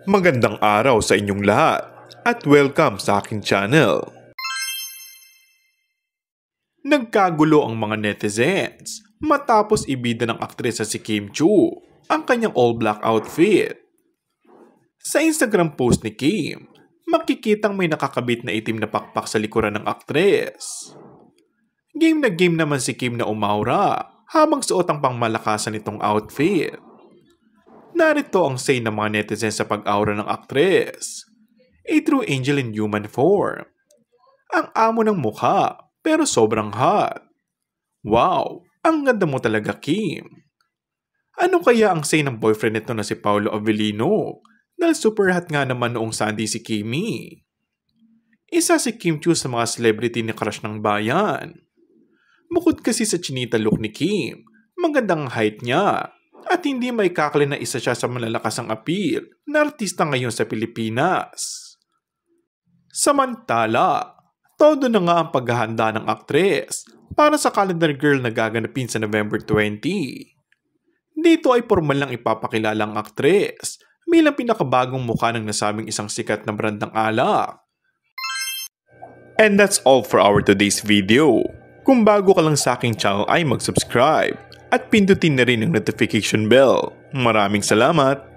Magandang araw sa inyong lahat at welcome sa aking channel. Nagkagulo ang mga netizens matapos ibida ng aktresa si Kim Chiu ang kanyang all-black outfit. Sa Instagram post ni Kim, makikitang may nakakabit na itim na pakpak sa likuran ng aktres. Game na game naman si Kim na umaura habang suot ang pangmalakasan nitong outfit. Narito ang say ng mga netizens sa pag-aura ng aktres. A true angel in human form. Ang amo ng mukha, pero sobrang hot. Wow, ang ganda mo talaga, Kim. Ano kaya ang say ng boyfriend nito na si Paolo Avellino? Dahil super hot nga naman noong Sunday si Kimi. Isa si Kim Chiu sa mga celebrity ni crush ng bayan. Bukod kasi sa chinita look ni Kim, magandang height niya. At hindi may kakli na isa siya sa malalakasang appeal na artista ngayon sa Pilipinas. Samantala, todo na nga ang paghahanda ng aktres para sa calendar girl na gaganapin sa November 20. Dito ay formal lang ipapakilala ang aktres bilang pinakabagong mukha ng nasabing isang sikat na brand ng alak. And that's all for our today's video. Kung bago ka lang sa aking channel ay mag-subscribe at pindutin na rin ang notification bell. Maraming salamat!